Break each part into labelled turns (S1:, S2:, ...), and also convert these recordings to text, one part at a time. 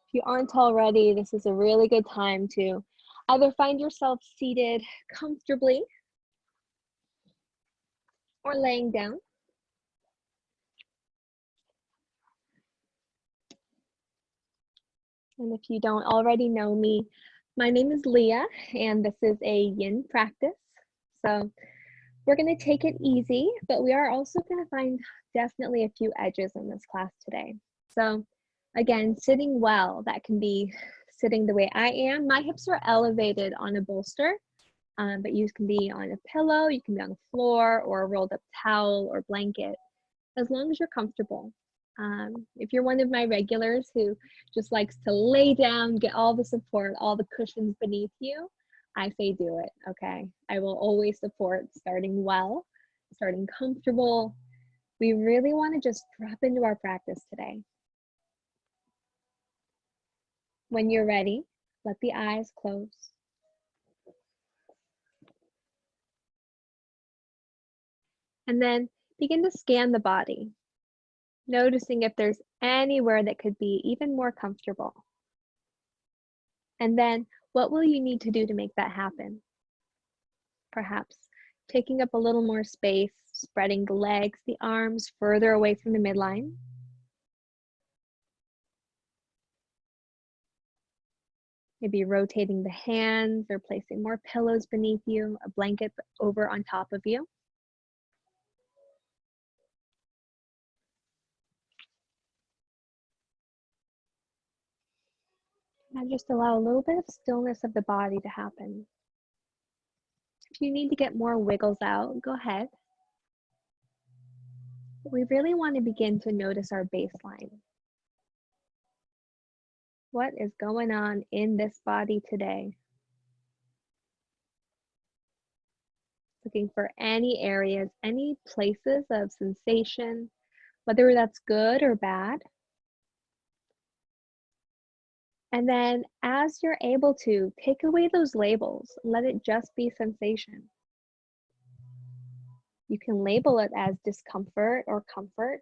S1: If you aren't already, this is a really good time to either find yourself seated comfortably or laying down. And if you don't already know me, my name is Leah, and this is a yin practice. So we're going to take it easy, but we are also going to find definitely a few edges in this class today. So again, sitting well, that can be sitting the way I am. My hips are elevated on a bolster, but you can be on a pillow, you can be on the floor or a rolled up towel or blanket, as long as you're comfortable. If you're one of my regulars who just likes to lay down, get all the support, all the cushions beneath you, I say do it, okay? I will always support starting well, starting comfortable. We really want to just drop into our practice today. When you're ready, let the eyes close. And then begin to scan the body, noticing if there's anywhere that could be even more comfortable. And then what will you need to do to make that happen? Perhaps taking up a little more space, spreading the legs, the arms further away from the midline. Maybe rotating the hands or placing more pillows beneath you, a blanket over on top of you. And just allow a little bit of stillness of the body to happen. If you need to get more wiggles out, go ahead. But we really want to begin to notice our baseline. What is going on in this body today? Looking for any areas, any places of sensation, whether that's good or bad. And then as you're able to, take away those labels, let it just be sensation. You can label it as discomfort or comfort,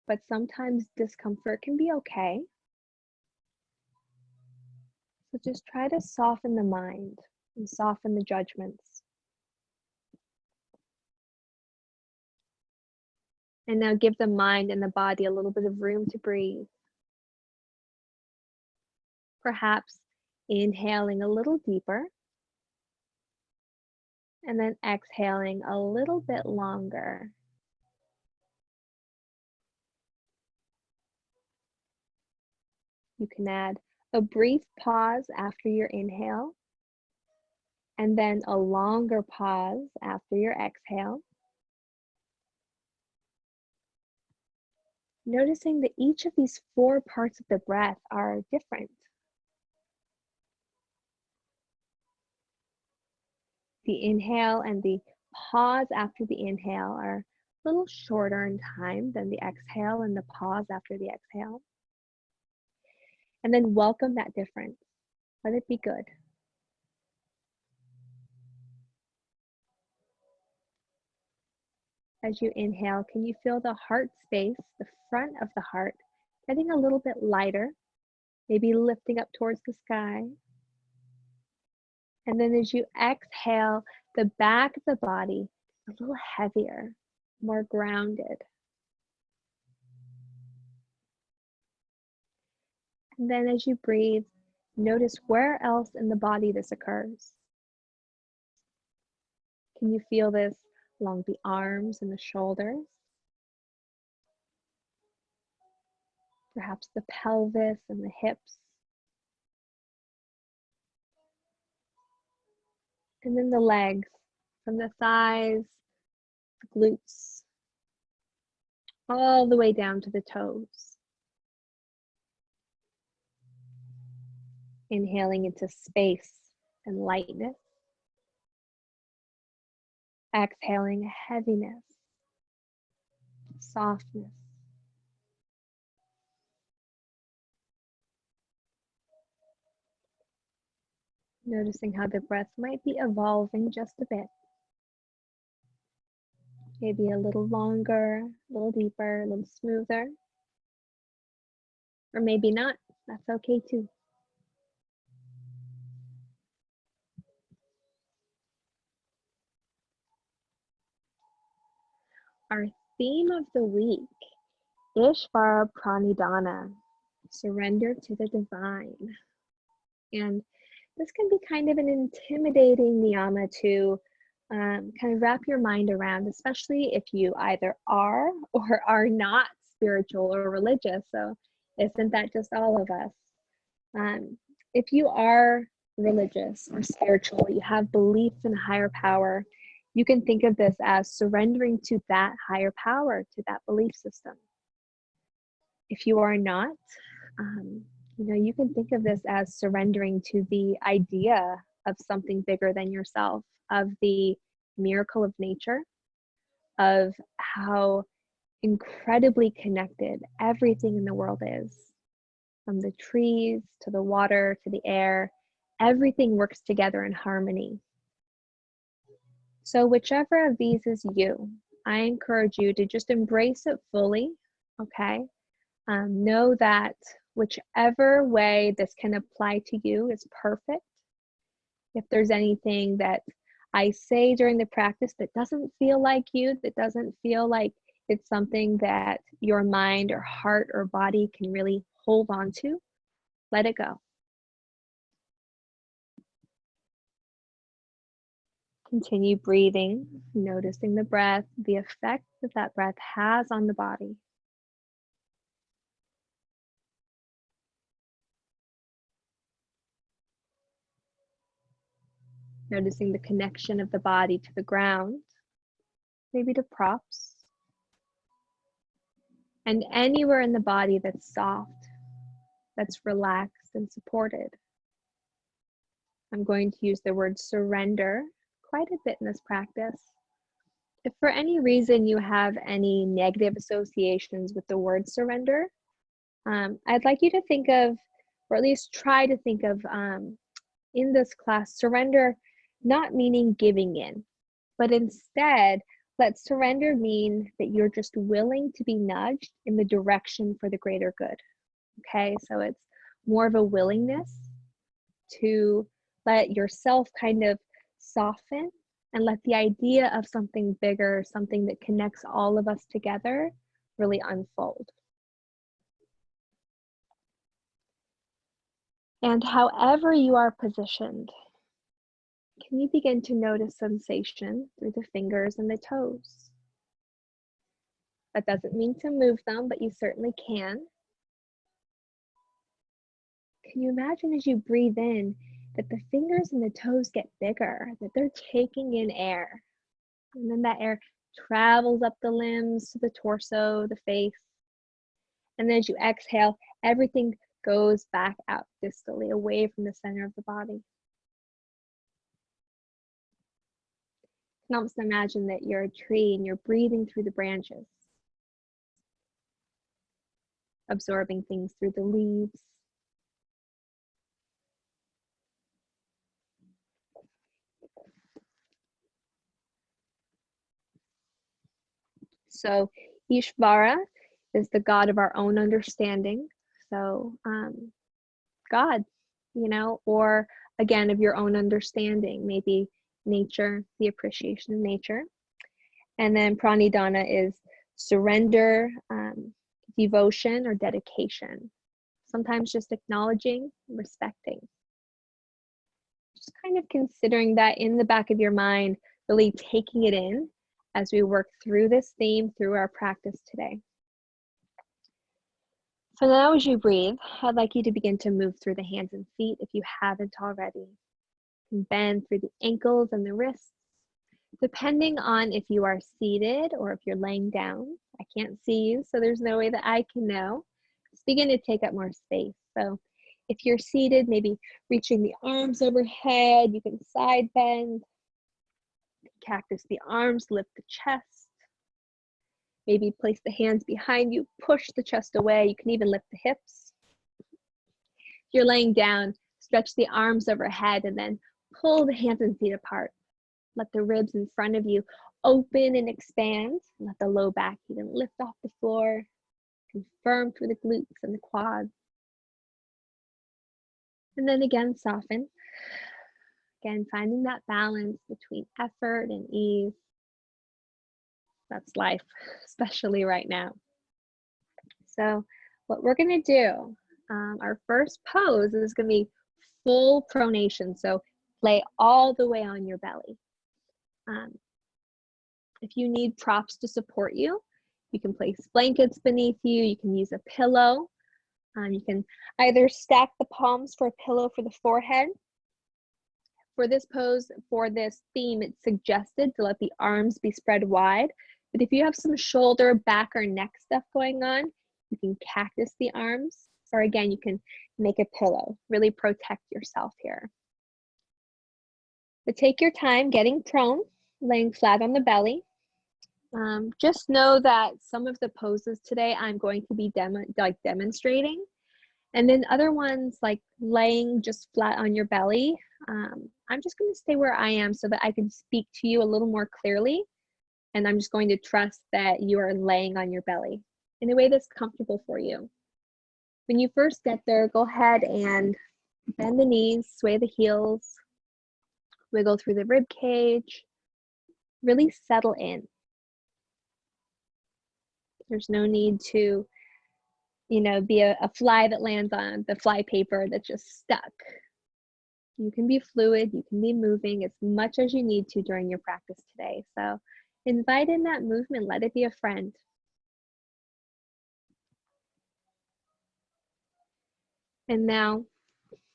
S1: but sometimes discomfort can be okay. So just try to soften the mind and soften the judgments. And now give the mind and the body a little bit of room to breathe. Perhaps inhaling a little deeper and then exhaling a little bit longer. You can add a brief pause after your inhale and then a longer pause after your exhale. Noticing that each of these 4 parts of the breath are different. The inhale and the pause after the inhale are a little shorter in time than the exhale and the pause after the exhale. And then welcome that difference. Let it be good. As you inhale, can you feel the heart space, the front of the heart, getting a little bit lighter, maybe lifting up towards the sky? And then as you exhale, the back of the body a little heavier, more grounded. And then as you breathe, notice where else in the body this occurs. Can you feel this along the arms and the shoulders? Perhaps the pelvis and the hips. And then the legs, from the thighs, the glutes, all the way down to the toes. Inhaling into space and lightness. Exhaling heaviness, softness. Noticing how the breath might be evolving just a bit. Maybe a little longer, a little deeper, a little smoother. or maybe not. That's okay too. Our theme of the week, Ishvara Pranidhana, surrender to the divine. And this can be kind of an intimidating niyama to kind of wrap your mind around, especially if you either are or are not spiritual or religious. So isn't that just all of us? If you are religious or spiritual, you have beliefs in a higher power, you can think of this as surrendering to that higher power, to that belief system. If you are not, you can think of this as surrendering to the idea of something bigger than yourself, of the miracle of nature, of how incredibly connected everything in the world is. From the trees to the water to the air, everything works together in harmony. So whichever of these is you, I encourage you to just embrace it fully, okay? Know that whichever way this can apply to you is perfect. If there's anything that I say during the practice that doesn't feel like you, that doesn't feel like it's something that your mind or heart or body can really hold on to, let it go. Continue breathing, noticing the breath, the effect that that breath has on the body. Noticing the connection of the body to the ground, maybe to props, and anywhere in the body that's soft, that's relaxed and supported. I'm going to use the word surrender quite a bit in this practice. If for any reason you have any negative associations with the word surrender, I'd like you to think of, or at least try to think of, in this class, surrender not meaning giving in, but instead, let surrender mean that you're just willing to be nudged in the direction for the greater good. Okay, so it's more of a willingness to let yourself kind of soften and let the idea of something bigger, something that connects all of us together, really unfold. And however you are positioned, can you begin to notice sensation through the fingers and the toes? That doesn't mean to move them, but you certainly can. Can you imagine as you breathe in that the fingers and the toes get bigger, that they're taking in air? And then that air travels up the limbs to the torso, the face. And then as you exhale, everything goes back out distally, away from the center of the body. You can almost imagine that you're a tree and you're breathing through the branches, absorbing things through the leaves. So Ishvara is the God of our own understanding. So God, or again, of your own understanding, maybe nature, the appreciation of nature. And then Pranidhana is surrender, devotion, or dedication. Sometimes just acknowledging, respecting. Just kind of considering that in the back of your mind, really taking it in as we work through this theme through our practice today. So now as you breathe, I'd like you to begin to move through the hands and feet if you haven't already. And bend through the ankles and the wrists. Depending on if you are seated or if you're laying down, I can't see you, so there's no way that I can know. Just begin to take up more space. So if you're seated, maybe reaching the arms overhead, you can side bend, cactus the arms, lift the chest. Maybe place the hands behind you, push the chest away. You can even lift the hips. If you're laying down, stretch the arms overhead and then pull the hands and feet apart. Let the ribs in front of you open and expand. Let the low back even lift off the floor. Confirm through the glutes and the quads. And then again, soften. Again, finding that balance between effort and ease. That's life, especially right now. So what we're gonna do, our first pose is gonna be full pronation. So lay all the way on your belly. If you need props to support you, you can place blankets beneath you. You can use a pillow. You can either stack the palms for a pillow for the forehead. For this pose, for this theme, it's suggested to let the arms be spread wide. But if you have some shoulder, back, or neck stuff going on, you can cactus the arms. Or again, you can make a pillow. Really protect yourself here. But take your time getting prone, laying flat on the belly. Just know that some of the poses today I'm going to be demonstrating. And then other ones like laying just flat on your belly, I'm just going to stay where I am so that I can speak to you a little more clearly. And I'm just going to trust that you are laying on your belly in a way that's comfortable for you. When you first get there, go ahead and bend the knees, sway the heels, wiggle through the rib cage, really settle in. There's no need to, be a fly that lands on the fly paper that's just stuck. You can be fluid, you can be moving as much as you need to during your practice today. So invite in that movement, let it be a friend. And now,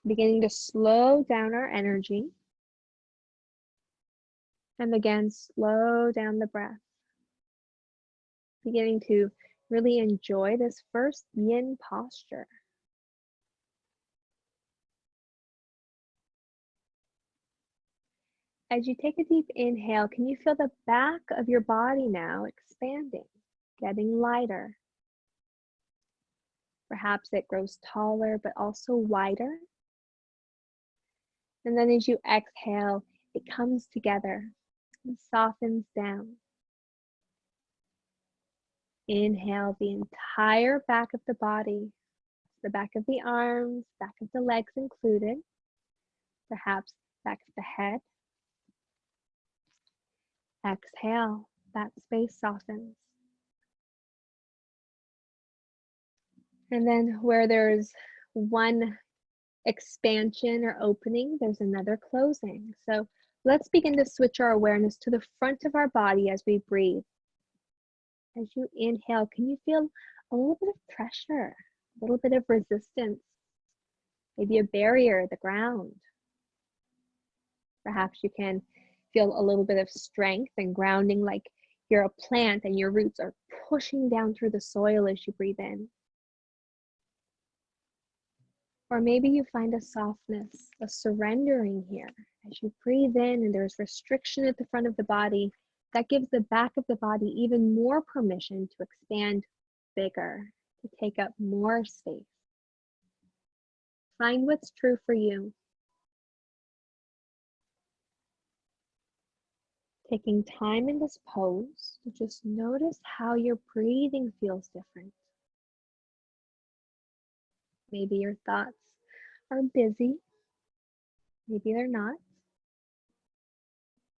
S1: beginning to slow down our energy. And again, slow down the breath. Beginning to really enjoy this first yin posture. As you take a deep inhale, can you feel the back of your body now expanding, getting lighter? Perhaps it grows taller, but also wider. And then as you exhale, it comes together and softens down. Inhale the entire back of the body, the back of the arms, back of the legs included, perhaps back of the head. Exhale, that space softens. And then where there's one expansion or opening, there's another closing. So let's begin to switch our awareness to the front of our body as we breathe. As you inhale, can you feel a little bit of pressure, a little bit of resistance, maybe a barrier, the ground? Perhaps you can feel a little bit of strength and grounding, like you're a plant and your roots are pushing down through the soil as you breathe in. Or maybe you find a softness, a surrendering here. As you breathe in and there's restriction at the front of the body, that gives the back of the body even more permission to expand bigger, to take up more space. Find what's true for you. Taking time in this pose to just notice how your breathing feels different. Maybe your thoughts are busy. Maybe they're not.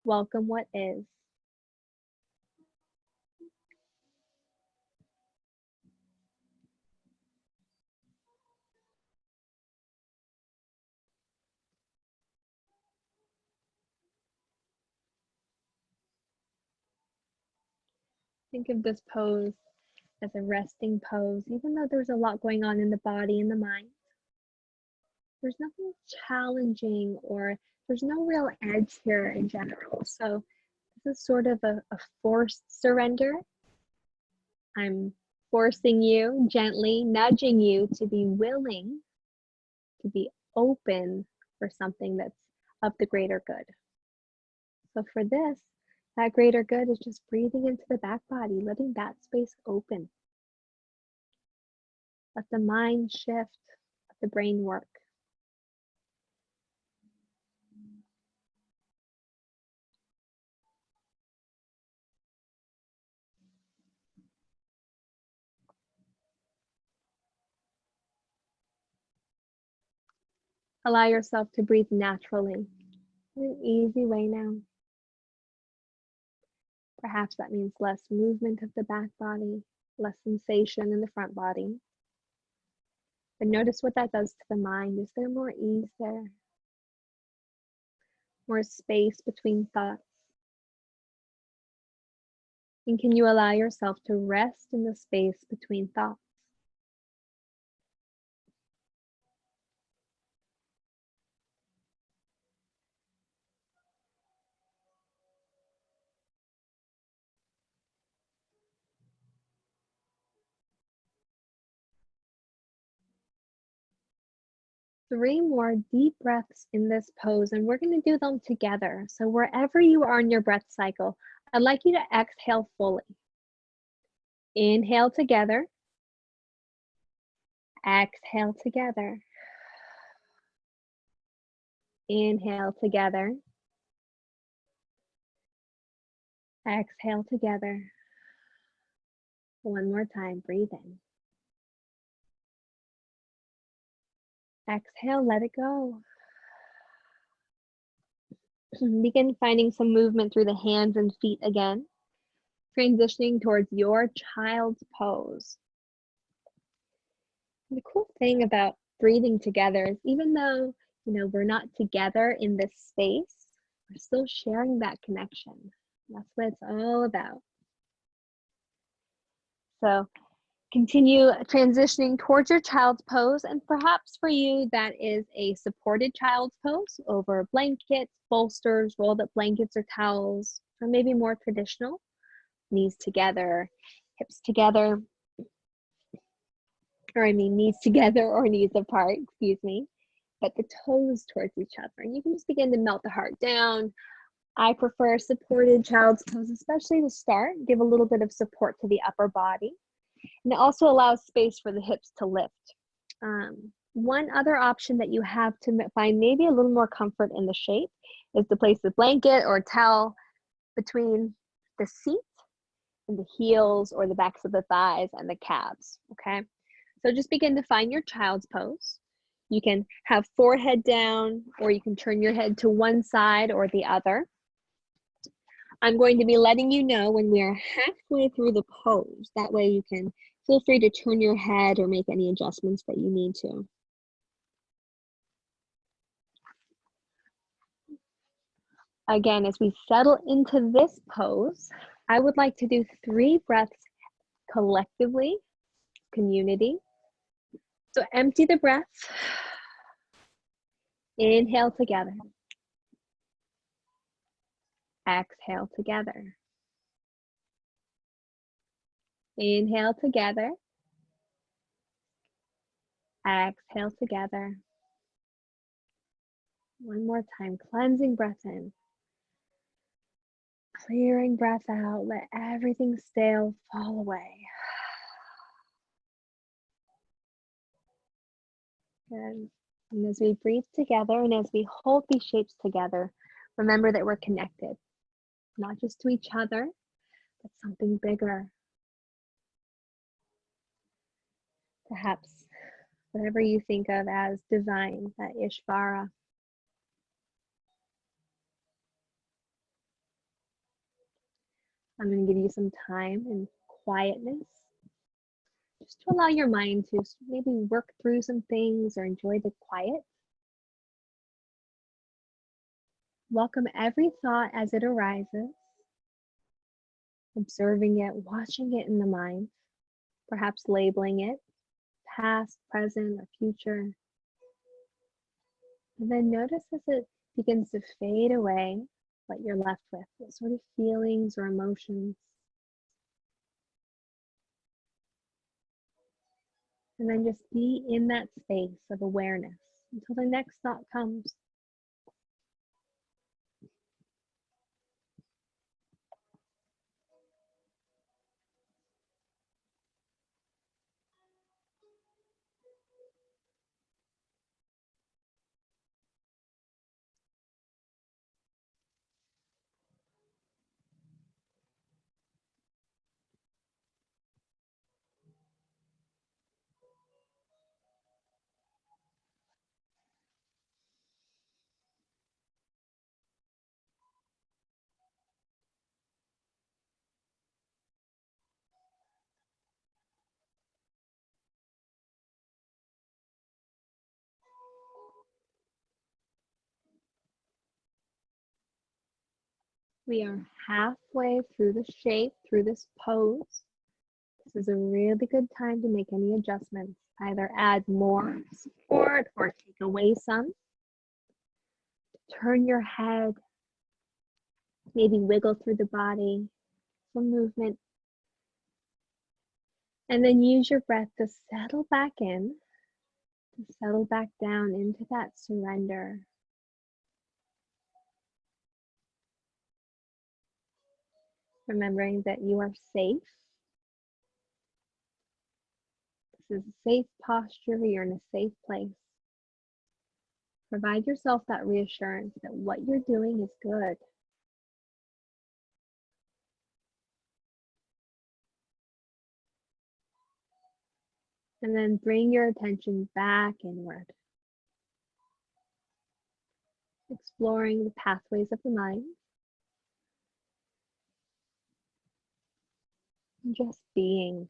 S1: Welcome what is. Think of this pose as a resting pose, even though there's a lot going on in the body and the mind. There's nothing challenging or there's no real edge here in general. So this is sort of a forced surrender. I'm forcing you, gently nudging you to be willing, to be open for something that's of the greater good. So for this, that greater good is just breathing into the back body, letting that space open. Let the mind shift, let the brain work. Allow yourself to breathe naturally in an easy way now. Perhaps that means less movement of the back body, less sensation in the front body. But notice what that does to the mind. Is there more ease there? More space between thoughts? And can you allow yourself to rest in the space between thoughts? Three more deep breaths in this pose, and we're going to do them together. So wherever you are in your breath cycle, I'd like you to exhale fully. Inhale together. Exhale together. Inhale together. Exhale together. One more time, breathe in. Exhale, let it go. Begin finding some movement through the hands and feet again, transitioning towards your child's pose. And the cool thing about breathing together is even though, we're not together in this space, we're still sharing that connection. That's what it's all about. So continue transitioning towards your child's pose, and perhaps for you that is a supported child's pose over blankets, bolsters, rolled up blankets or towels, or maybe more traditional, knees together, hips together, knees together or knees apart, excuse me, but the toes towards each other. And you can just begin to melt the heart down. I prefer supported child's pose, especially to start, give a little bit of support to the upper body. And it also allows space for the hips to lift. One other option that you have to find maybe a little more comfort in the shape is to place the blanket or towel between the seat and the heels or the backs of the thighs and the calves, okay? So just begin to find your child's pose. You can have forehead down, or you can turn your head to one side or the other. I'm going to be letting you know when we are halfway through the pose. That way you can feel free to turn your head or make any adjustments that you need to. Again, as we settle into this pose, I would like to do 3 breaths collectively, community. So empty the breath. Inhale together. Exhale together. Inhale together. Exhale together. One more time, cleansing breath in. Clearing breath out, let everything stale fall away. Good. And as we breathe together and as we hold these shapes together, remember that we're connected, not just to each other, but something bigger. Perhaps whatever you think of as divine, that Ishvara. I'm going to give you some time and quietness just to allow your mind to maybe work through some things or enjoy the quiet. Welcome every thought as it arises, observing it, watching it in the mind, perhaps labeling it, past, present, or future. And then notice as it begins to fade away, what you're left with, what sort of feelings or emotions. And then just be in that space of awareness until the next thought comes. We are halfway through the shape, through this pose. This is a really good time to make any adjustments. Either add more support or take away some. Turn your head, maybe wiggle through the body, some movement. And then use your breath to settle back in, to settle back down into that surrender. Remembering that you are safe. This is a safe posture, you're in a safe place. Provide yourself that reassurance that what you're doing is good. And then bring your attention back inward. Exploring the pathways of the mind. And just being.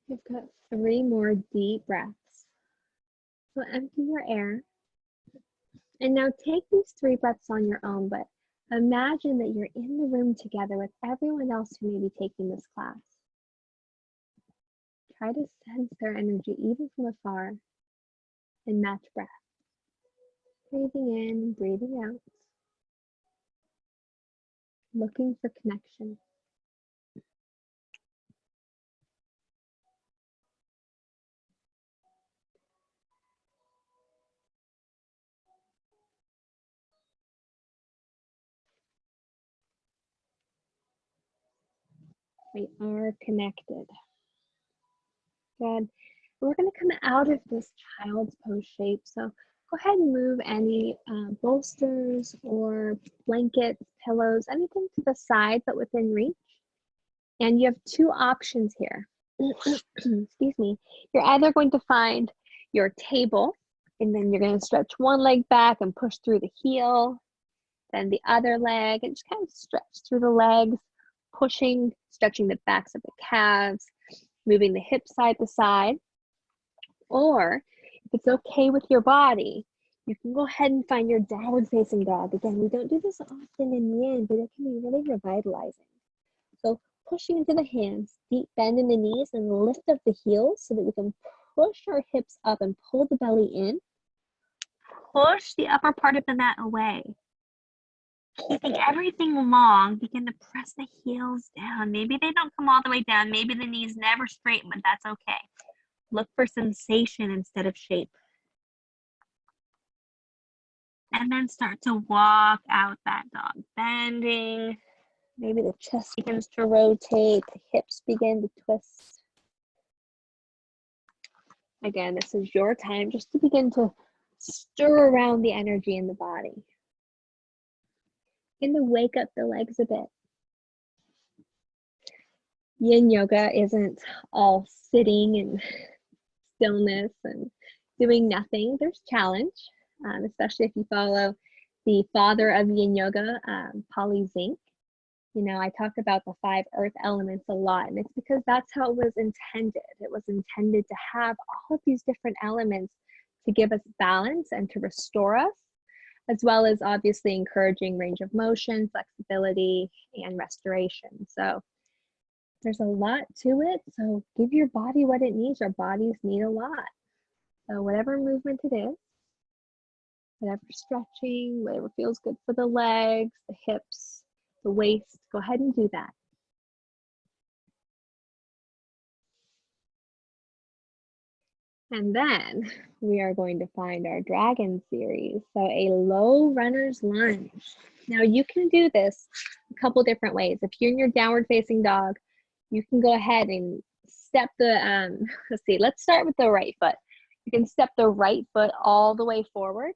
S1: You've got 3 more deep breaths. So empty your air. And now take these 3 breaths on your own, but imagine that you're in the room together with everyone else who may be taking this class. Try to sense their energy even from afar and match breath. Breathing in and breathing out. Looking for connection. We are connected. Good. We're going to come out of this child's pose shape. So go ahead and move any bolsters or blankets, pillows, anything to the side but within reach. And you have 2 options here. Excuse me. You're either going to find your table, and then you're going to stretch one leg back and push through the heel, then the other leg, and just kind of stretch through the legs, pushing, stretching the backs of the calves, moving the hips side to side. Or if it's okay with your body, you can go ahead and find your downward facing dog. Again, we don't do this often in yin, but it can be really revitalizing. So pushing into the hands, deep bend in the knees, and lift up the heels so that we can push our hips up and pull the belly in. Push the upper part of the mat away. Keeping everything long, begin to press the heels down. Maybe they don't come all the way down. Maybe the knees never straighten, but that's okay. Look for sensation instead of shape. And then start to walk out that dog, bending. Maybe the chest begins to rotate, the hips begin to twist. Again, this is your time just to begin to stir around the energy in the body. Begin to wake up the legs a bit. Yin yoga isn't all sitting and stillness and doing nothing. There's challenge, especially if you follow the father of yin yoga, Polly Zink. You know, I talk about the 5 earth elements a lot, and it's because that's how it was intended. It was intended to have all of these different elements to give us balance and to restore us, as well as obviously encouraging range of motion, flexibility, and restoration. So There's a lot to it, so give your body what it needs. Our bodies need a lot. So whatever movement it is, whatever stretching, whatever feels good for the legs, the hips, the waist, go ahead and do that. And then we are going to find our dragon series. So a low runner's lunge. Now you can do this a couple different ways. If you're in your downward facing dog, you can go ahead and step the, let's start with the right foot. You can step the right foot all the way forward.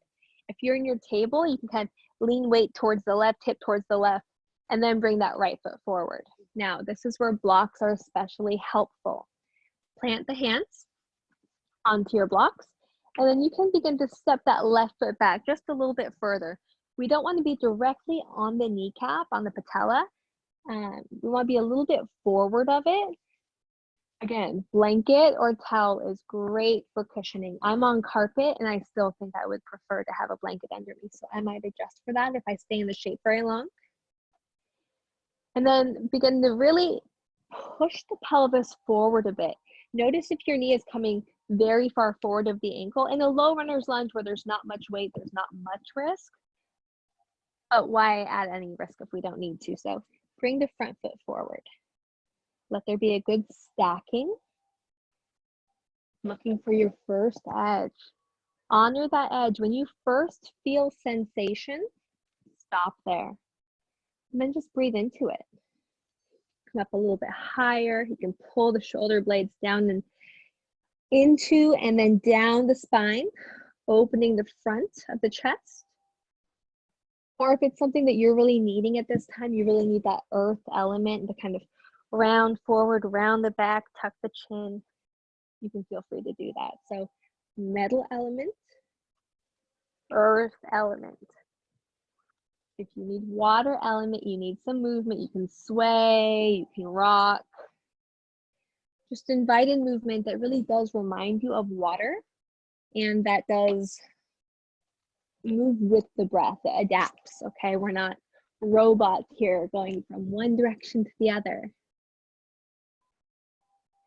S1: If you're in your table, you can kind of lean weight towards the left, hip towards the left, and then bring that right foot forward. Now, this is where blocks are especially helpful. Plant the hands onto your blocks, and then you can begin to step that left foot back just a little bit further. We don't want to be directly on the kneecap, on the patella. We want to be a little bit forward of it. Again, blanket or towel is great for cushioning. I'm on carpet and I still think I would prefer to have a blanket under me, so I might adjust for that if I stay in the shape very long. And then begin to really push the pelvis forward a bit. Notice if your knee is coming very far forward of the ankle. In a low runner's lunge where there's not much weight, there's not much risk. But why add any risk if we don't need to? So bring the front foot forward. Let there be a good stacking. Looking for your first edge. Honor that edge. When you first feel sensation, stop there. And then just breathe into it. Come up a little bit higher. You can pull the shoulder blades down and into and then down the spine, opening the front of the chest. Or if it's something that you're really needing at this time, you really need that earth element to kind of round forward, round the back, tuck the chin. You can feel free to do that. So metal element, earth element. If you need water element, you need some movement, you can sway, you can rock. Just invite in movement that really does remind you of water and that does move with the breath, it adapts, okay? We're not robots here going from one direction to the other.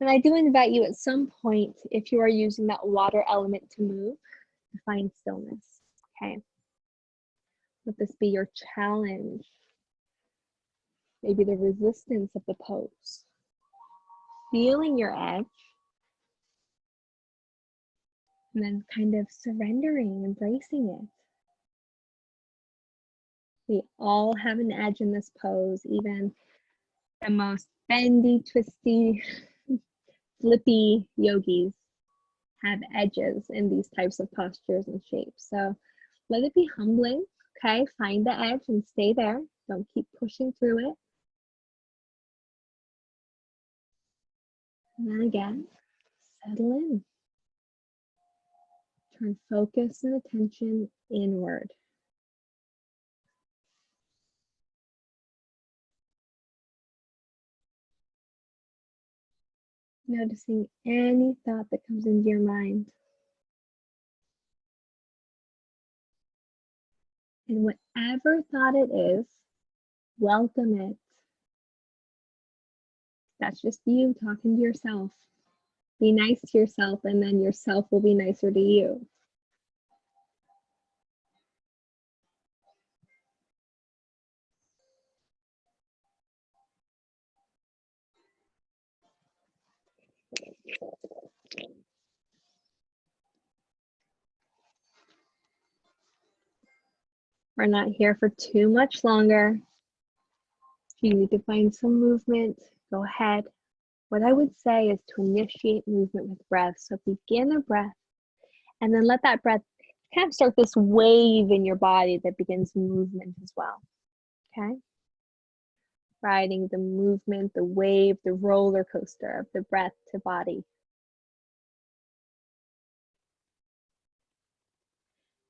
S1: And I do invite you at some point, if you are using that water element to move, to find stillness, okay? Let this be your challenge. Maybe the resistance of the pose. Feeling your edge. And then kind of surrendering, embracing it. We all have an edge in this pose, even the most bendy, twisty, flippy yogis have edges in these types of postures and shapes. So let it be humbling, okay? Find the edge and stay there. Don't keep pushing through it. And then again, settle in. Turn focus and attention inward. Noticing any thought that comes into your mind. And whatever thought it is, welcome it. That's just you talking to yourself. Be nice to yourself, and then yourself will be nicer to you. We're not here for too much longer. If you need to find some movement, go ahead. What I would say is to initiate movement with breath. So begin a breath, and then let that breath kind of start this wave in your body that begins movement as well, okay? Riding the movement, the wave, the roller coaster of the breath to body.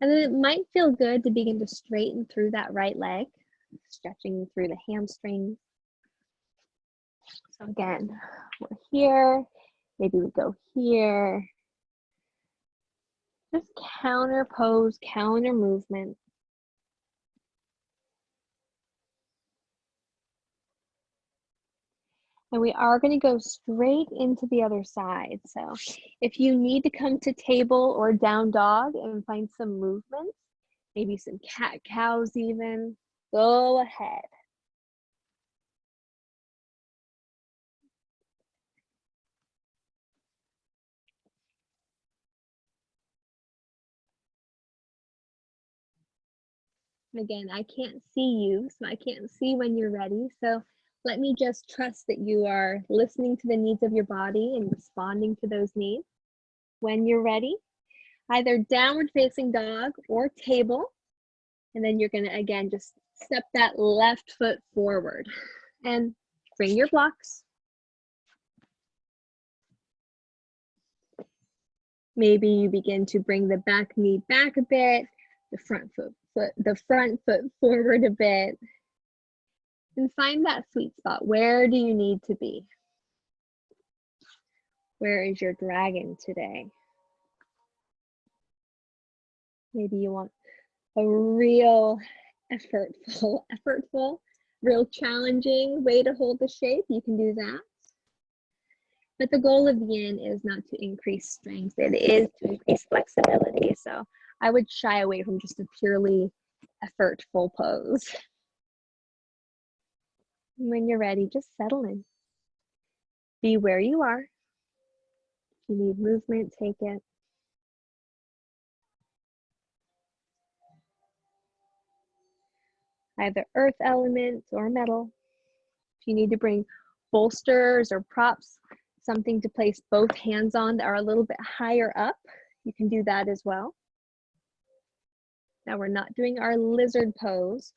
S1: And then it might feel good to begin to straighten through that right leg, stretching through the hamstrings. So again, we're here, maybe we go here. Just counter pose, counter movement. And we are going to go straight into the other side. So if you need to come to table or down dog and find some movement, maybe some cat cows even, go ahead. Again, I can't see you, so I can't see when you're ready. So let me just trust that you are listening to the needs of your body and responding to those needs. When you're ready, either downward facing dog or table. And then you're gonna, again, just step that left foot forward and bring your blocks. Maybe you begin to bring the back knee back a bit, the front foot forward a bit, and find that sweet spot. Where do you need to be? Where is your dragon today? Maybe you want a real effortful, real challenging way to hold the shape. You can do that. But the goal of yin is not to increase strength. It is to increase flexibility. So I would shy away from just a purely effortful pose. When you're ready, just settle in. Be where you are. If you need movement, take it. Either earth element or metal. If you need to bring bolsters or props, something to place both hands on that are a little bit higher up, you can do that as well. Now we're not doing our lizard pose.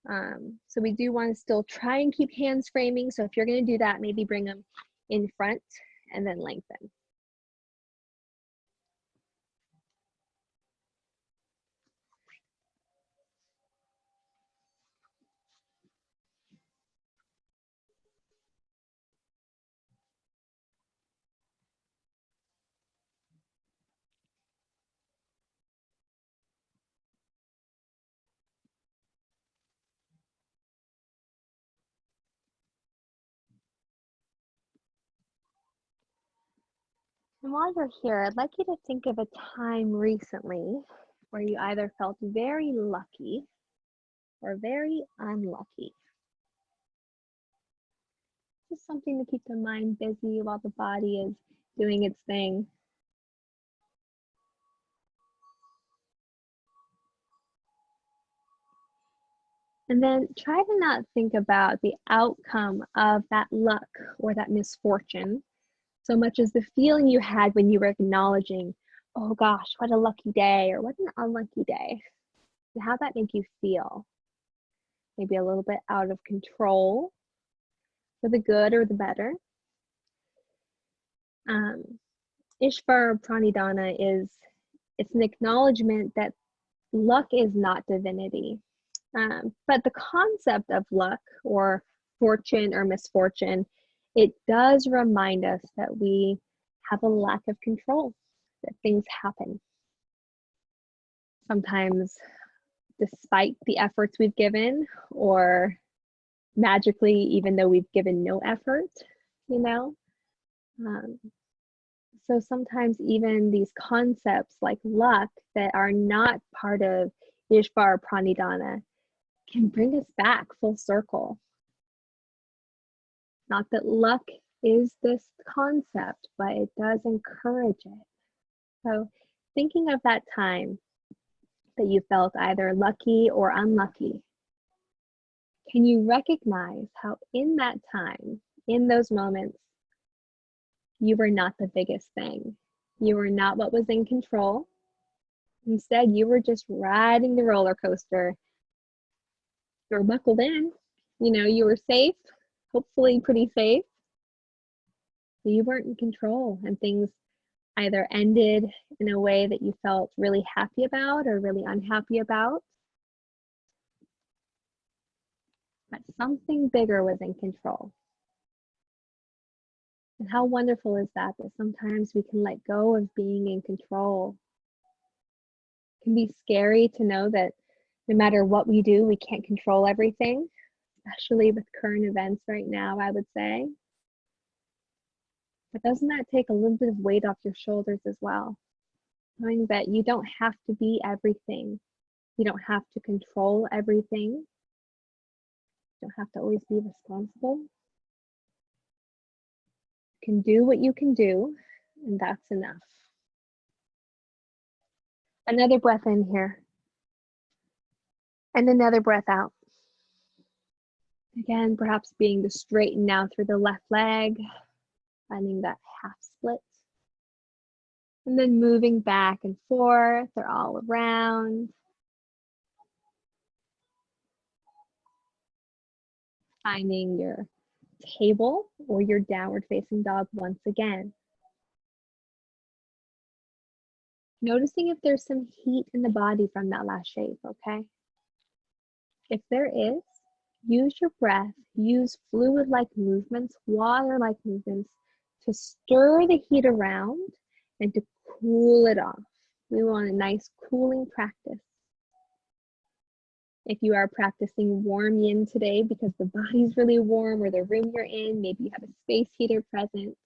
S1: So we do want to still try and keep hands framing. So if you're going to do that, maybe bring them in front and then lengthen. And while you're here, I'd like you to think of a time recently where you either felt very lucky or very unlucky. Just something to keep the mind busy while the body is doing its thing. And then try to not think about the outcome of that luck or that misfortune so much as the feeling you had when you were acknowledging, oh gosh, what a lucky day, or what an unlucky day. And how'd that make you feel? Maybe a little bit out of control, for the good or the better. Ishvara Pranidhana it's an acknowledgement that luck is not divinity. But the concept of luck or fortune or misfortune, it does remind us that we have a lack of control, that things happen. Sometimes despite the efforts we've given, or magically, even though we've given no effort, you know? So sometimes even these concepts like luck that are not part of Ishvara Pranidhana can bring us back full circle. Not that luck is this concept, but it does encourage it. So thinking of that time that you felt either lucky or unlucky, can you recognize how in that time, in those moments, you were not the biggest thing? You were not what was in control. Instead, you were just riding the roller coaster. You were buckled in, you were safe, hopefully pretty safe. But you weren't in control, and things either ended in a way that you felt really happy about or really unhappy about. But something bigger was in control. And how wonderful is that sometimes we can let go of being in control. It can be scary to know that no matter what we do, we can't control everything, especially with current events right now, I would say. But doesn't that take a little bit of weight off your shoulders as well? Knowing that you don't have to be everything. You don't have to control everything. You don't have to always be responsible. You can do what you can do, and that's enough. Another breath in here. And another breath out. Again, perhaps being to straighten now through the left leg, finding that half split. And then moving back and forth or all around. Finding your table or your downward facing dog once again. Noticing if there's some heat in the body from that last shape, okay? If there is, use your breath, use fluid-like movements, water-like movements to stir the heat around and to cool it off. We want a nice cooling practice. If you are practicing warm yin today because the body's really warm or the room you're in, maybe you have a space heater present,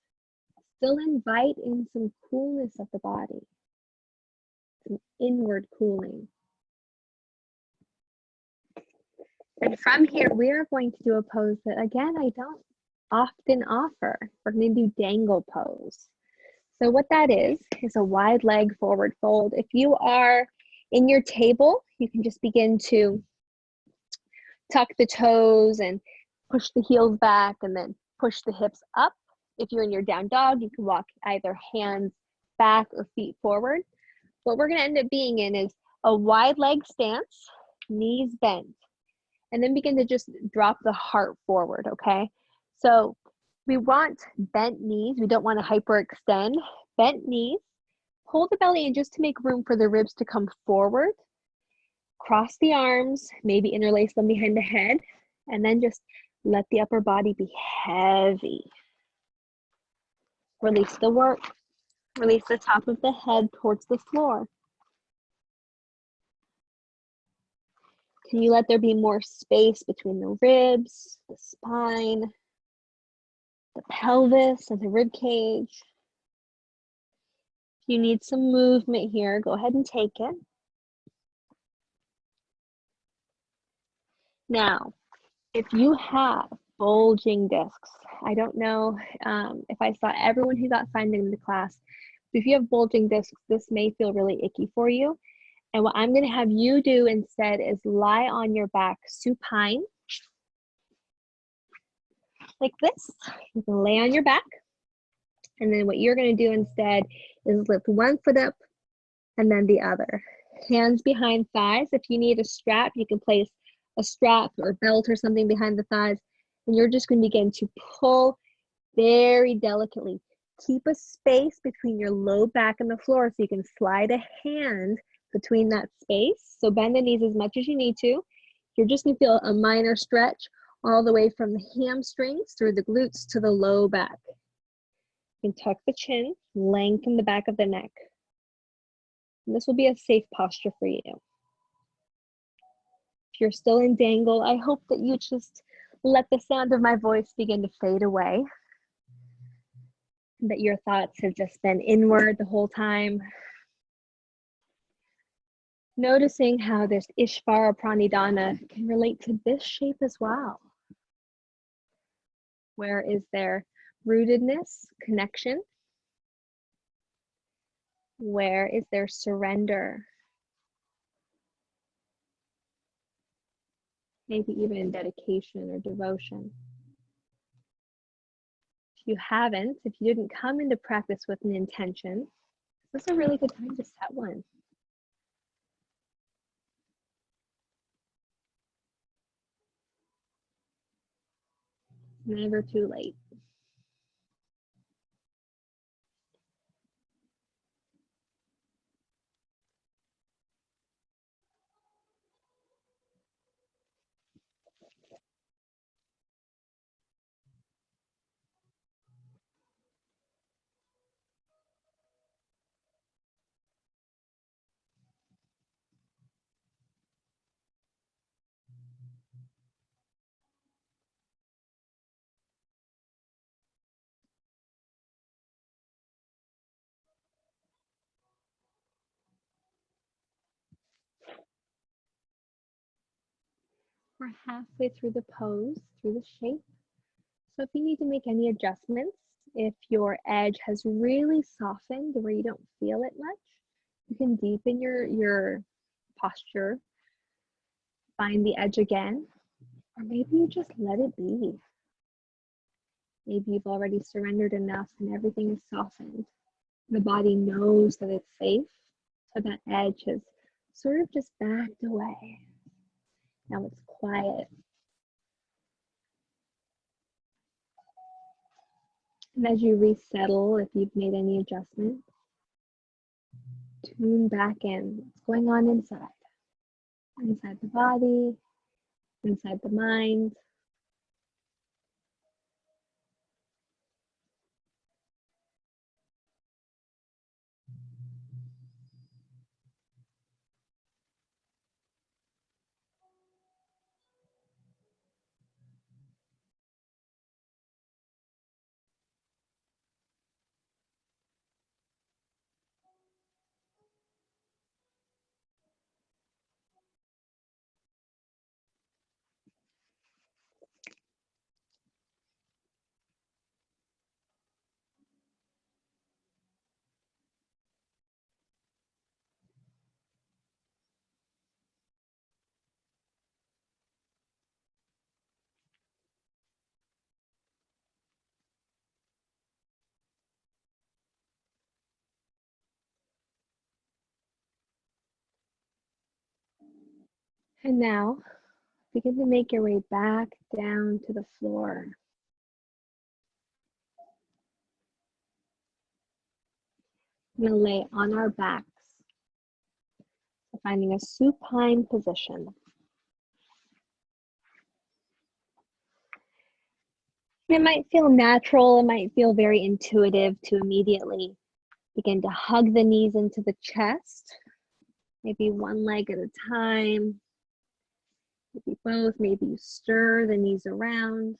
S1: still invite in some coolness of the body, some inward cooling. And from here, we are going to do a pose that, again, I don't often offer. We're going to do dangle pose. So what that is a wide leg forward fold. If you are in your table, you can just begin to tuck the toes and push the heels back and then push the hips up. If you're in your down dog, you can walk either hands back or feet forward. What we're going to end up being in is a wide leg stance, knees bent, and then begin to just drop the heart forward, okay? So we want bent knees. We don't want to hyperextend. Bent knees. Hold the belly in just to make room for the ribs to come forward. Cross the arms, maybe interlace them behind the head, and then just let the upper body be heavy. Release the work. Release the top of the head towards the floor. Can you let there be more space between the ribs, the spine, the pelvis, and the rib cage? If you need some movement here, go ahead and take it. Now, if you have bulging discs, I don't know if I saw everyone who got signed into the class, but if you have bulging discs, this may feel really icky for you. And what I'm going to have you do instead is lie on your back supine, like this. You can lay on your back. And then what you're going to do instead is lift one foot up and then the other. Hands behind thighs. If you need a strap, you can place a strap or belt or something behind the thighs. And you're just going to begin to pull very delicately. Keep a space between your low back and the floor so you can slide a hand between that space. So bend the knees as much as you need to. You're just going to feel a minor stretch all the way from the hamstrings through the glutes to the low back. You can tuck the chin, lengthen the back of the neck. And this will be a safe posture for you. If you're still in dangle, I hope that you just let the sound of my voice begin to fade away. That your thoughts have just been inward the whole time. Noticing how this Ishvara Pranidhana can relate to this shape as well. Where is there rootedness, connection? Where is there surrender? Maybe even dedication or devotion. If you haven't, if you didn't come into practice with an intention, this is a really good time to set one. Never too late. We're halfway through the pose, through the shape. So if you need to make any adjustments, if your edge has really softened where you don't feel it much, you can deepen your posture, find the edge again, or maybe you just let it be. Maybe you've already surrendered enough and everything is softened. The body knows that it's safe, so that edge has sort of just backed away. Now it's quiet. And as you resettle, if you've made any adjustments, tune back in. What's going on inside? Inside the body, inside the mind. And now begin to make your way back down to the floor. We're going to lay on our backs, so finding a supine position. It might feel natural, it might feel very intuitive to immediately begin to hug the knees into the chest, maybe one leg at a time, maybe both, maybe you stir the knees around.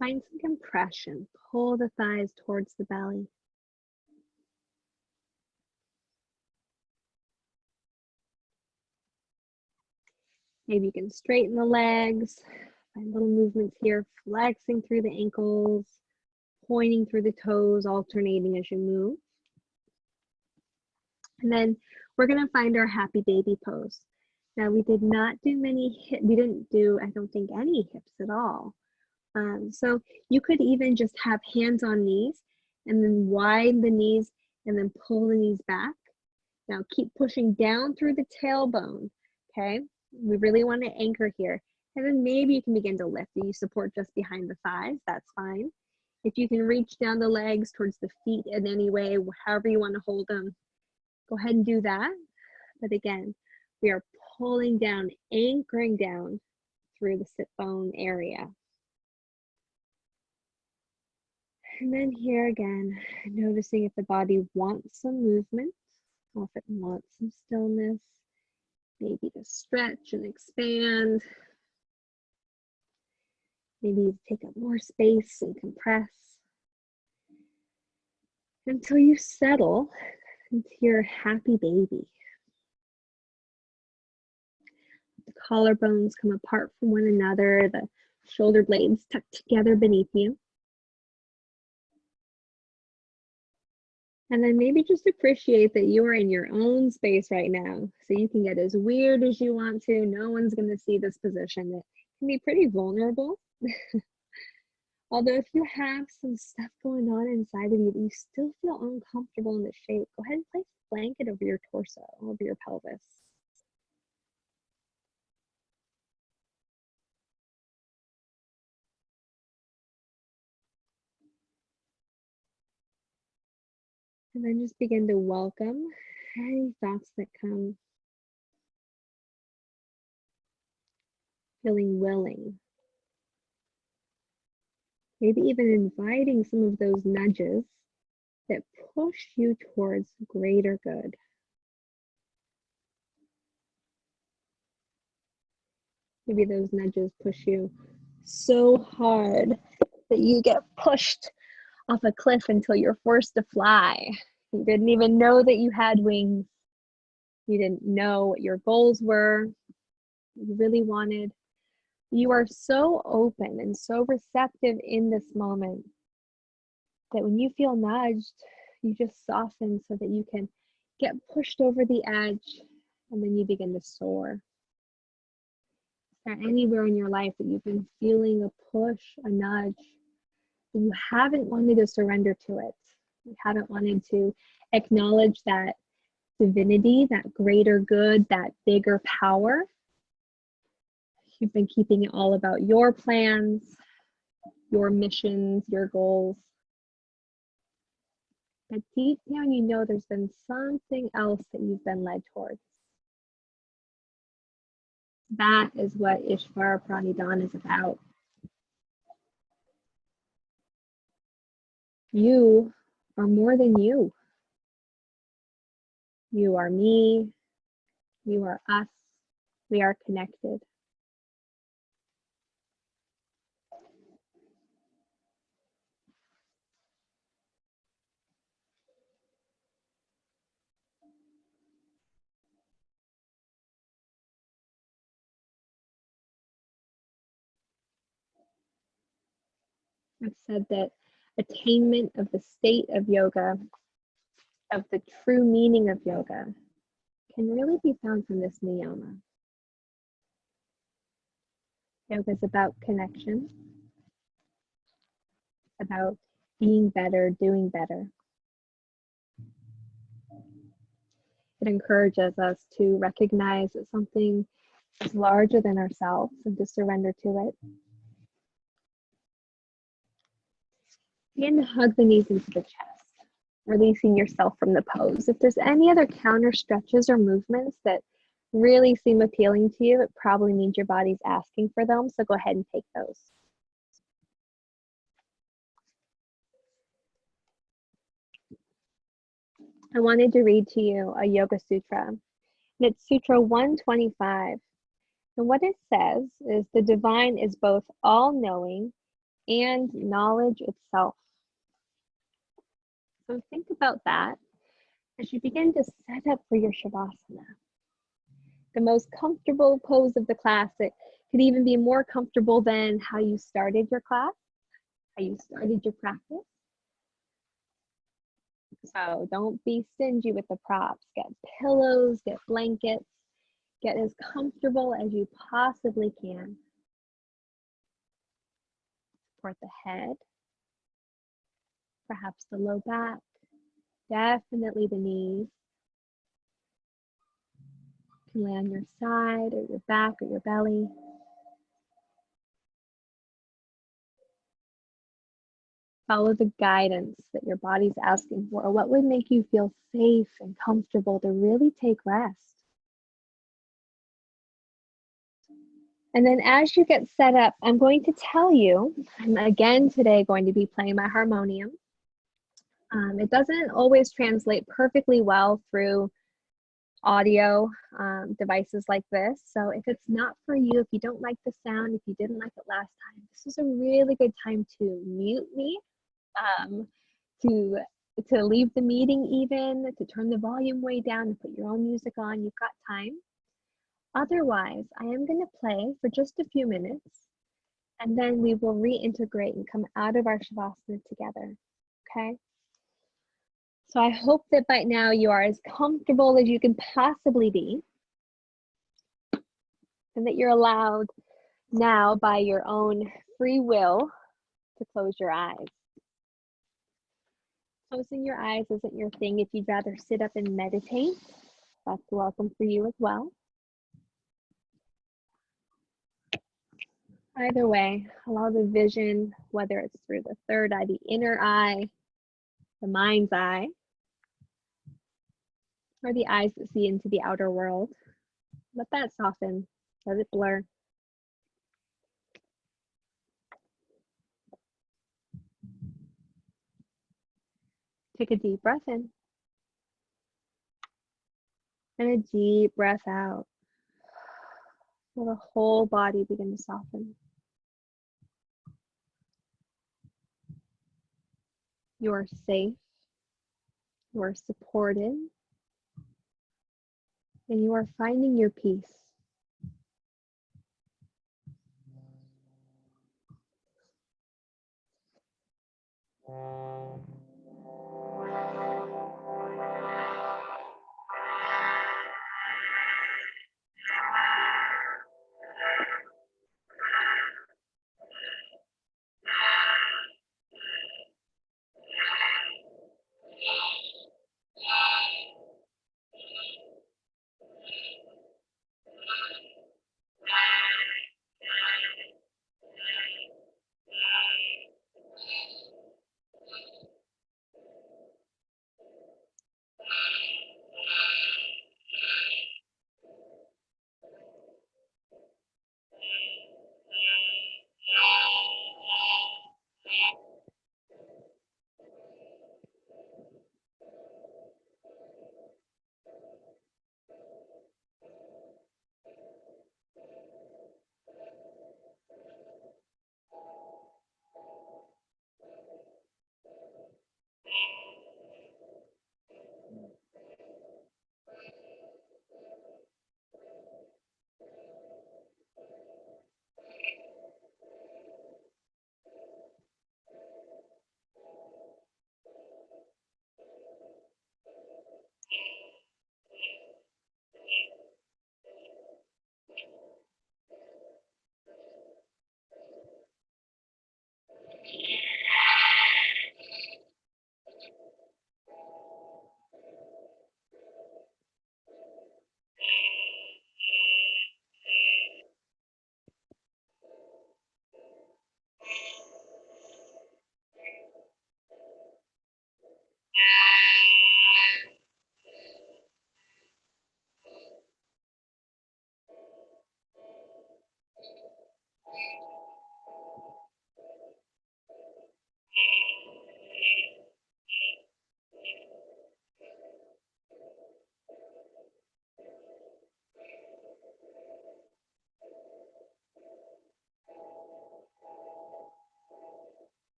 S1: Find some compression, pull the thighs towards the belly. Maybe you can straighten the legs, find little movements here, flexing through the ankles, pointing through the toes, alternating as you move. And then we're gonna find our happy baby pose. Now we did not do we didn't do, I don't think, any hips at all. So you could even just have hands on knees and then widen the knees and then pull the knees back. Now keep pushing down through the tailbone, okay? We really want to anchor here. And then maybe you can begin to lift. You support just behind the thighs, that's fine. If you can reach down the legs towards the feet in any way, however you want to hold them, go ahead and do that. But again, we are pulling down, anchoring down through the sit bone area. And then here again, noticing if the body wants some movement, or if it wants some stillness, maybe to stretch and expand. Maybe take up more space and compress until you settle into your happy baby. The collarbones come apart from one another, the shoulder blades tucked together beneath you. And then maybe just appreciate that you are in your own space right now. So you can get as weird as you want to. No one's going to see this position. It can be pretty vulnerable. Although if you have some stuff going on inside of you that you still feel uncomfortable in the shape, go ahead and place a blanket over your torso, over your pelvis. And then just begin to welcome any thoughts that come. Feeling willing. Maybe even inviting some of those nudges that push you towards greater good. Maybe those nudges push you so hard that you get pushed off a cliff until you're forced to fly. You didn't even know that you had wings. You didn't know what your goals were, what you really wanted. You are so open and so receptive in this moment that when you feel nudged, you just soften so that you can get pushed over the edge and then you begin to soar. Is there anywhere in your life that you've been feeling a push, a nudge, that you haven't wanted to surrender to it? You haven't wanted to acknowledge that divinity, that greater good, that bigger power. You've been keeping it all about your plans, your missions, your goals. But deep down, you know there's been something else that you've been led towards. That is what Ishvara Pranidhana is about. You are more than you. You are me. You are us. We are connected. I've said that attainment of the state of yoga, of the true meaning of yoga, can really be found from this niyama. Yoga is about connection, about being better, doing better. It encourages us to recognize that something is larger than ourselves and to surrender to it. Begin to hug the knees into the chest, releasing yourself from the pose. If there's any other counter stretches or movements that really seem appealing to you, it probably means your body's asking for them, so go ahead and take those. I wanted to read to you a Yoga Sutra, and it's Sutra 125. And what it says is the divine is both all-knowing and knowledge itself. So think about that as you begin to set up for your Shavasana. The most comfortable pose of the class. It could even be more comfortable than how you started your class, how you started your practice. So don't be stingy with the props. Get pillows, get blankets, get as comfortable as you possibly can. Support the head, perhaps the low back, definitely the knees. You can lay on your side or your back or your belly. Follow the guidance that your body's asking for. What would make you feel safe and comfortable to really take rest? And then as you get set up, I'm going to tell you, I'm again today going to be playing my harmonium. It doesn't always translate perfectly well through audio devices like this. So if it's not for you, if you don't like the sound, if you didn't like it last time, this is a really good time to mute me, to leave the meeting even, to turn the volume way down and put your own music on. You've got time. Otherwise, I am going to play for just a few minutes, and then we will reintegrate and come out of our Shavasana together, okay? So I hope that by now you are as comfortable as you can possibly be, and that you're allowed now by your own free will to close your eyes. Closing your eyes isn't your thing. If you'd rather sit up and meditate, that's welcome for you as well. Either way, allow the vision, whether it's through the third eye, the inner eye, the mind's eye, or the eyes that see into the outer world. Let that soften, let it blur. Take a deep breath in and a deep breath out. Let the whole body begin to soften. You are safe. You are supported. and you are finding your peace.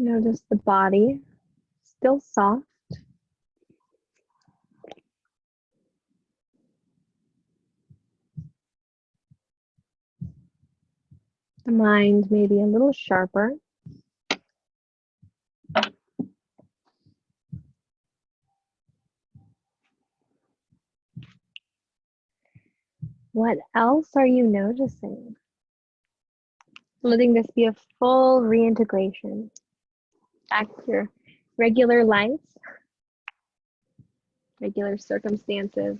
S1: Notice the body, still soft. The mind may be a little sharper. What else are you noticing? Letting this be a full reintegration back to your regular life, regular circumstances.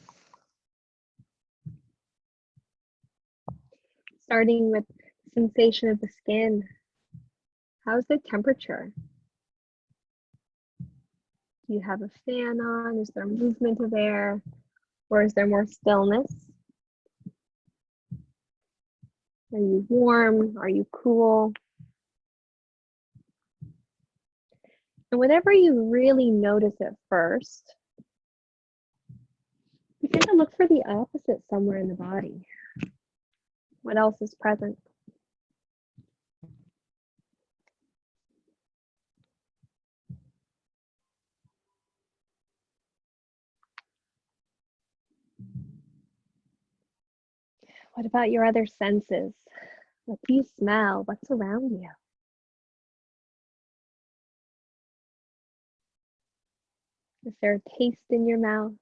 S1: Starting with sensation of the skin. How's the temperature? Do you have a fan on? Is there movement of air? Or is there more stillness? Are you warm? Are you cool? And whatever you really notice at first, begin to look for the opposite somewhere in the body. What else is present? What about your other senses? What do you smell? What's around you? Is there a taste in your mouth?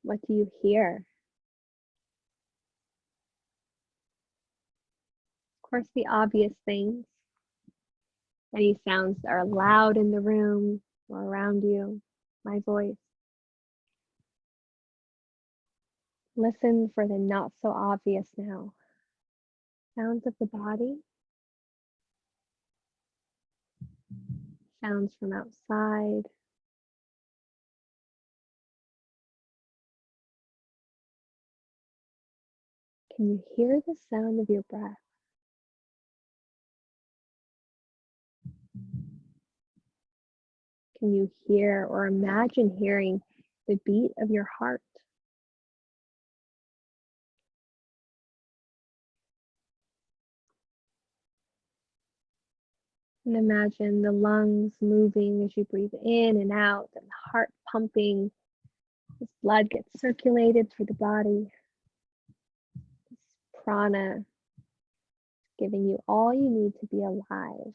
S1: What do you hear? Of course, the obvious things. Any sounds that are loud in the room or around you, my voice. Listen for the not so obvious now. Sounds of the body, sounds from outside. Can you hear the sound of your breath? Can you hear or imagine hearing the beat of your heart? And imagine the lungs moving as you breathe in and out, and the heart pumping as blood gets circulated through the body. This prana giving you all you need to be alive.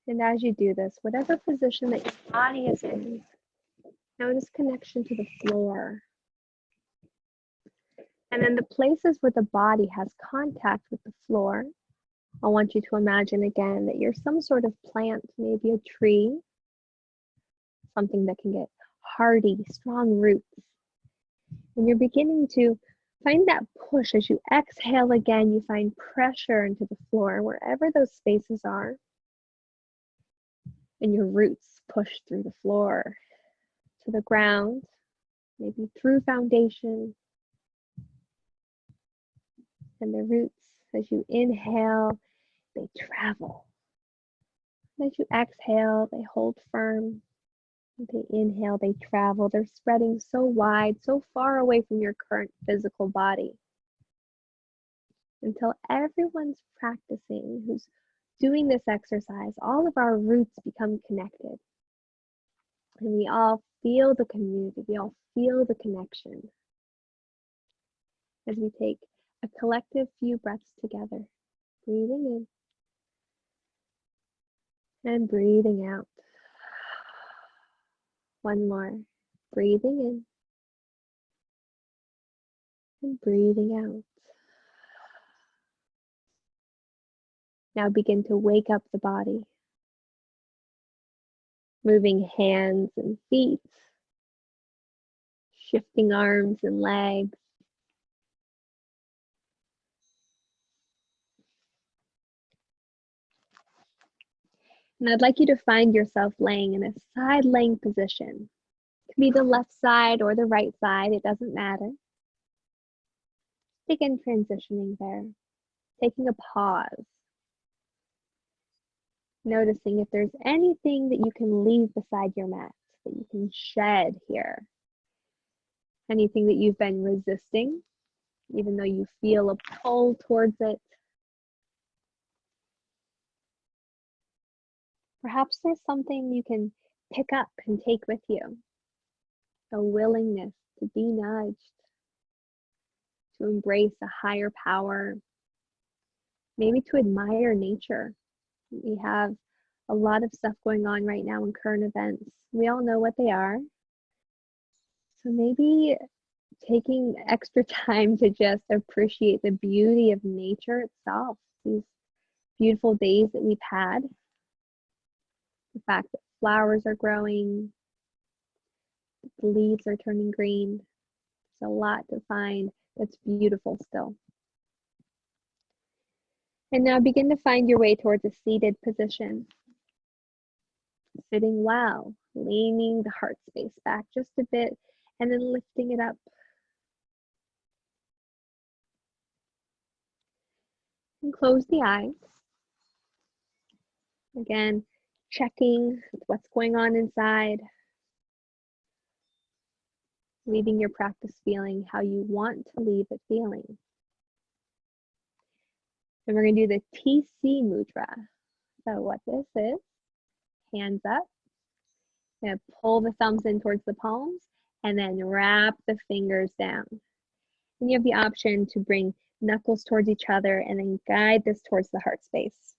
S1: And as you do this, whatever position that your body is in, notice connection to the floor. And then the places where the body has contact with the floor, I want you to imagine again that you're some sort of plant, maybe a tree, something that can get hardy, strong roots. And you're beginning to find that push as you exhale again, you find pressure into the floor, wherever those spaces are. And your roots push through the floor to the ground, maybe through foundation. And the roots, as you inhale, they travel. As you exhale, they hold firm. They inhale, they travel. They're spreading so wide, so far away from your current physical body. Until everyone's practicing, who's doing this exercise, all of our roots become connected. And we all feel the community, we all feel the connection. As we take a collective few breaths together, breathing in and breathing out. One more, breathing in and breathing out. Now begin to wake up the body, moving hands and feet, shifting arms and legs. And I'd like you to find yourself laying in a side laying position. It can be the left side or the right side, it doesn't matter. Begin transitioning there, taking a pause. Noticing if there's anything that you can leave beside your mat, that you can shed here. Anything that you've been resisting, even though you feel a pull towards it. Perhaps there's something you can pick up and take with you. A willingness to be nudged, to embrace a higher power, maybe to admire nature. We have a lot of stuff going on right now in current events. We all know what they are. So maybe taking extra time to just appreciate the beauty of nature itself, these beautiful days that we've had, the fact that flowers are growing, the leaves are turning green. There's a lot to find that's beautiful still. And now begin to find your way towards a seated position. Sitting well, leaning the heart space back just a bit, and then lifting it up. And close the eyes. Again, checking what's going on inside. Leaving your practice feeling how you want to leave it feeling. And we're going to do the TC mudra. So what this is, hands up. I'm going to pull the thumbs in towards the palms and then wrap the fingers down. And you have the option to bring knuckles towards each other and then guide this towards the heart space.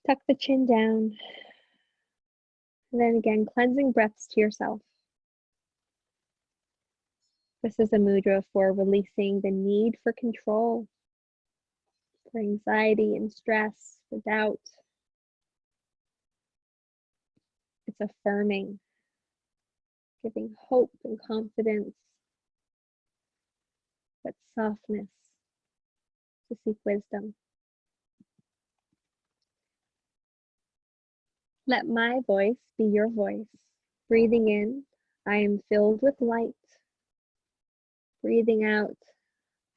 S1: Tuck the chin down. And then again, cleansing breaths to yourself. This is a mudra for releasing the need for control, for anxiety and stress, for doubt. It's affirming, giving hope and confidence, but softness to seek wisdom. Let my voice be your voice. Breathing in, I am filled with light. Breathing out,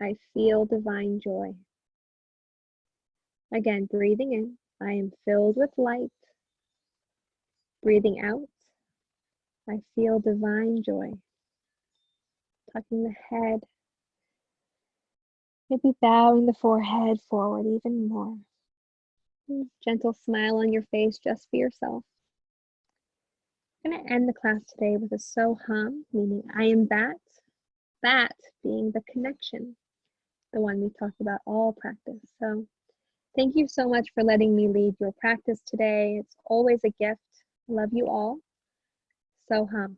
S1: I feel divine joy. Again, breathing in, I am filled with light. Breathing out, I feel divine joy. Tucking the head, maybe bowing the forehead forward even more. Gentle smile on your face just for yourself. I'm going to end the class today with a so hum, meaning I am that. That being the connection, the one we talked about all practice. So thank you so much for letting me lead your practice today. It's always a gift. Love you all. So hum.